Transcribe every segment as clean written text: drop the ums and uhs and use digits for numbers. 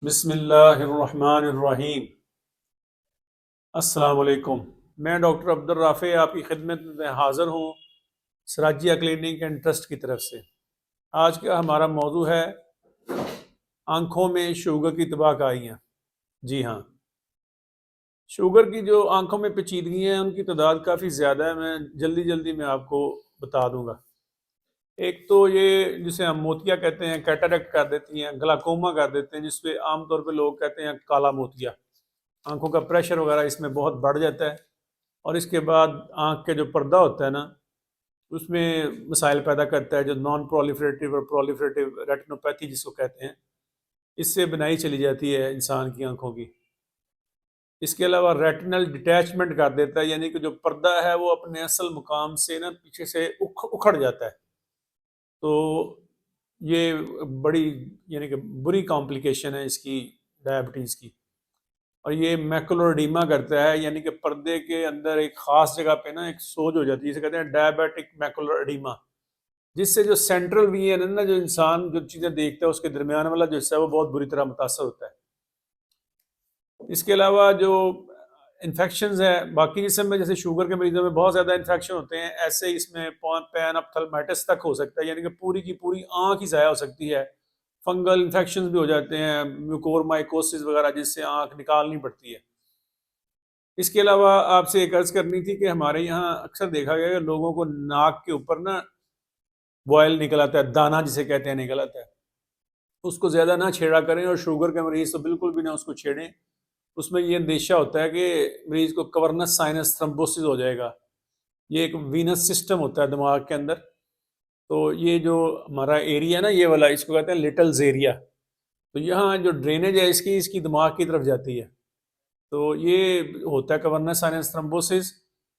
बिस्मिल्लाहिर्रहमानिर्रहीम। अस्सलाम वालेकुम। मैं डॉक्टर अब्दुल राफ़ी आपकी खिदमत में हाज़िर हूँ सराजिया क्लिनिक एंड ट्रस्ट की तरफ से। आज का हमारा मौजू है आँखों में शुगर की तबाकाइयाँ। जी हाँ, शुगर की जो आँखों में पेचीदगी हैं उनकी तादाद काफ़ी ज़्यादा है। मैं जल्दी जल्दी मैं आपको बता दूँगा। एक तो ये जिसे हम मोतिया कहते हैं, कैटरेक्ट कर देती हैं, ग्लाकोमा कर देते हैं, जिसपे आमतौर पे लोग कहते हैं काला मोतिया। आंखों का प्रेशर वगैरह इसमें बहुत बढ़ जाता है और इसके बाद आंख के जो पर्दा होता है ना, उसमें मसाइल पैदा करता है, जो नॉन प्रोलिफरेटिव और प्रोलिफरेटिव रेटिनोपैथी जिसको कहते हैं। इससे बनाई चली जाती है इंसान की आंखों की। इसके अलावा रेटिनल डिटैचमेंट कर देता है, यानी कि जो पर्दा है वो अपने असल मुकाम से ना पीछे से उखड़ जाता है। तो ये बड़ी यानी कि बुरी कॉम्प्लिकेशन है इसकी, डायबिटीज़ की। और ये मैकुलर एडीमा करता है, यानी कि पर्दे के अंदर एक खास जगह पे ना एक सोज हो जाती है, जिसे कहते हैं डायबिटिक मैकुलर एडीमा। जिससे जो सेंट्रल विजन है ना, जो इंसान जो चीज़ें देखता है उसके दरमियान वाला जो हिस्सा है वो बहुत बुरी तरह मुतासर होता है। इसके अलावा जो इन्फेक्शंस है बाकी जिसम में, जैसे शुगर के मरीजों में बहुत ज़्यादा इन्फेक्शन होते हैं, ऐसे इसमें पैन अप्थलमाइटिस तक हो सकता है, यानी कि पूरी की पूरी आँख ही ज़ाया हो सकती है। फंगल इन्फेक्शन भी हो जाते हैं, म्यूकोरमाइकोसिस वगैरह, जिससे आँख निकालनी पड़ती है। इसके अलावा आपसे एक अर्ज़ करनी थी कि हमारे यहाँ अक्सर देखा गया है कि लोगों को नाक के ऊपर ना बॉयल निकल आता है, दाना जिसे कहते हैं निकल आता है। उसको ज़्यादा ना छेड़ा करें, और शुगर के मरीज़ तो बिल्कुल भी ना उसको छेड़ें। उसमें ये अंदेशा होता है कि मरीज़ को कवर्नस साइनस थ्रोम्बोसिस हो जाएगा। ये एक वीनस सिस्टम होता है दिमाग के अंदर। तो ये जो हमारा एरिया है ना, ये वाला, इसको कहते हैं लिटल्स एरिया। तो यहाँ जो ड्रेनेज है इसकी इसकी दिमाग की तरफ जाती है। तो ये होता है कवर्नस साइनस थ्रोम्बोसिस।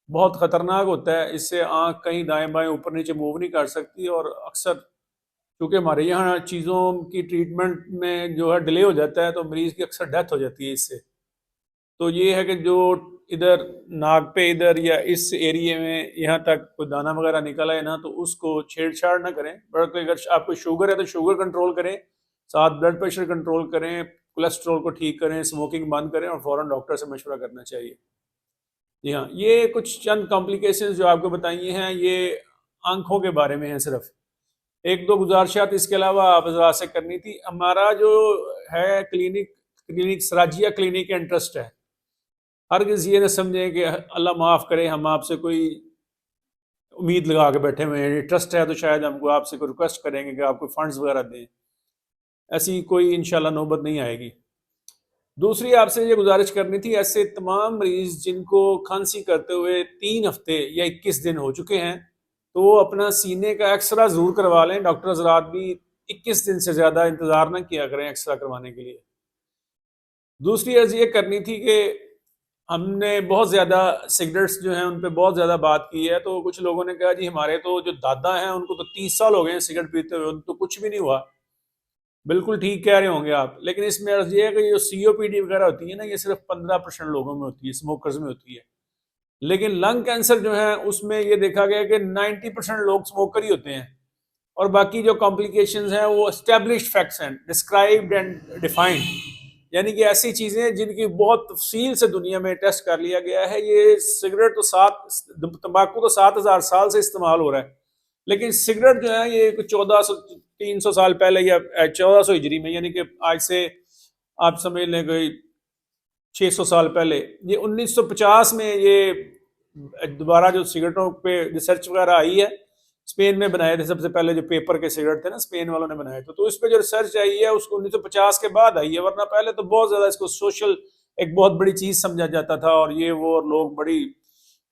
बहुत ख़तरनाक होता है, इससे आँख कहीं दाएँ-बाएँ ऊपर नीचे मूव नहीं कर सकती, और अक्सर क्योंकि हमारे यहाँ चीज़ों की ट्रीटमेंट में जो है डिले हो जाता है, तो मरीज़ की अक्सर डेथ हो जाती है इससे। तो ये है कि जो इधर नाक पे इधर या इस एरिया में यहाँ तक कोई दाना वगैरह निकल आए ना, तो उसको छेड़छाड़ ना करें। बल्कि अगर आपको शुगर है तो शुगर कंट्रोल करें, साथ ब्लड प्रेशर कंट्रोल करें, कोलेस्ट्रॉल को ठीक करें, स्मोकिंग बंद करें, और फ़ौरन डॉक्टर से मशवरा करना चाहिए। जी हाँ, ये कुछ चंद कॉम्प्लिकेशंस जो आपको बताई हैं, ये आंखों के बारे में है सिर्फ। एक दो गुजारिशात इसके अलावा आप हज़रात से करनी थी। हमारा जो है clinic clinic Sarajia clinic and trust है। हरगिज़ ये ना समझें कि अल्लाह माफ़ करे हम आपसे कोई उम्मीद लगा के बैठे हुए हैं, ट्रस्ट है तो शायद हमको आपसे कोई रिक्वेस्ट करेंगे कि आप कोई फंड्स वगैरह दें। ऐसी कोई इंशाल्लाह नौबत नहीं आएगी। दूसरी आपसे ये गुजारिश करनी थी, ऐसे तमाम मरीज़ जिनको खांसी करते हुए 3 हफ्ते या 21 दिन हो चुके हैं, तो वो अपना सीने का एक्सरा ज़रूर करवा लें। डॉक्टर हज़रात भी 21 दिन से ज़्यादा इंतज़ार ना किया करें एक्सरा करवाने के लिए। दूसरी अर्ज़ ये करनी थी कि हमने बहुत ज़्यादा सिगरेट्स जो हैं उन पे बहुत ज़्यादा बात की है, तो कुछ लोगों ने कहा जी हमारे तो जो दादा हैं उनको तो 30 साल हो गए हैं सिगरेट पीते हुए, उनको तो कुछ भी नहीं हुआ। बिल्कुल ठीक कह रहे होंगे आप, लेकिन इसमें अर्ज़ ये है कि जो सीओपीडी वगैरह होती है ना, ये सिर्फ 15% लोगों में होती है, स्मोकर्स में होती है। लेकिन लंग कैंसर जो है उसमें ये देखा गया कि 90% लोग स्मोकर ही होते हैं, और बाकी जो कॉम्प्लिकेशंस हैं वो एस्टेब्लिश्ड फैक्ट्स हैं, डिस्क्राइब्ड एंड डिफाइंड, यानी कि ऐसी चीज़ें जिनकी बहुत तफसील से दुनिया में टेस्ट कर लिया गया है। ये सिगरेट तो सात तंबाकू तो 7,000 साल से इस्तेमाल हो रहा है, लेकिन सिगरेट जो है ये 300 साल पहले या 1400 हिजरी में, यानी कि आज से आप समझ लें कोई 600 साल पहले, ये 1950 में ये दोबारा जो सिगरेटों पे रिसर्च वगैरह आई है, स्पेन में बनाए थे सबसे पहले जो पेपर के सिगरेट थे ना, स्पेन वालों ने बनाए थे। तो इस पे जो रिसर्च आई है उसको 1950 के बाद आई है, वरना पहले तो बहुत ज्यादा इसको सोशल एक बहुत बड़ी चीज समझा जाता था, और ये वो, और लोग बड़ी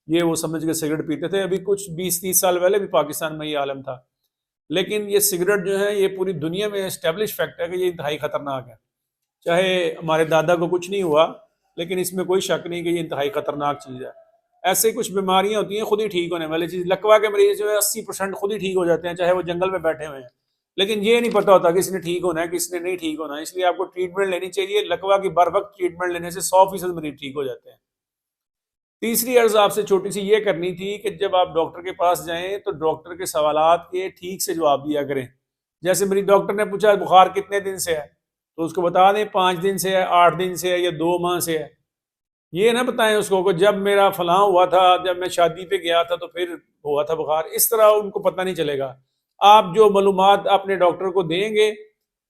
ये वो समझ के सिगरेट पीते थे। अभी कुछ 20-30 साल पहले भी पाकिस्तान में ये आलम था। लेकिन ये सिगरेट जो है ये पूरी दुनिया में एस्टेब्लिश फैक्ट है कि ये इंतहाई खतरनाक है। चाहे हमारे दादा को कुछ नहीं हुआ, लेकिन इसमें कोई शक नहीं कि ये इंतहाई खतरनाक चीज़ है। ऐसे कुछ बीमारियां होती हैं खुद ही ठीक होने वाली चीज़। लकवा के मरीज जो है 80% खुद ही ठीक हो जाते हैं, चाहे वो जंगल में बैठे हुए हैं। लेकिन ये नहीं पता होता कि इसने ठीक होना है, किसने नहीं ठीक होना है। इसलिए आपको ट्रीटमेंट लेनी चाहिए। लकवा की बर वक्त ट्रीटमेंट लेने से 100% मरीज ठीक हो जाते हैं। तीसरी अर्ज आपसे छोटी सी ये करनी थी कि जब आप डॉक्टर के पास जाएं तो डॉक्टर के सवालात के ठीक से जवाब दिया करें। जैसे मेरी डॉक्टर ने पूछा बुखार कितने दिन से है, तो उसको बता दें 5 दिन से है, 8 दिन से है या 2 माह से है। ये ना बताएं उसको कि जब मेरा फलां हुआ था, जब मैं शादी पे गया था तो फिर हुआ था बुखार, इस तरह उनको पता नहीं चलेगा। आप जो मालूमात अपने डॉक्टर को देंगे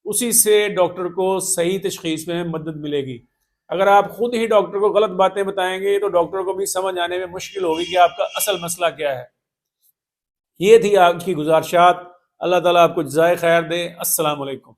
उसी से डॉक्टर को सही तशखीस में मदद मिलेगी। अगर आप खुद ही डॉक्टर को गलत बातें बताएंगे तो डॉक्टर को भी समझ आने में मुश्किल होगी कि आपका असल मसला क्या है। ये थी आपकी गुजारिशात। अल्लाह ताला आपको जज़ाए खैर दे। अस्सलाम वालेकुम।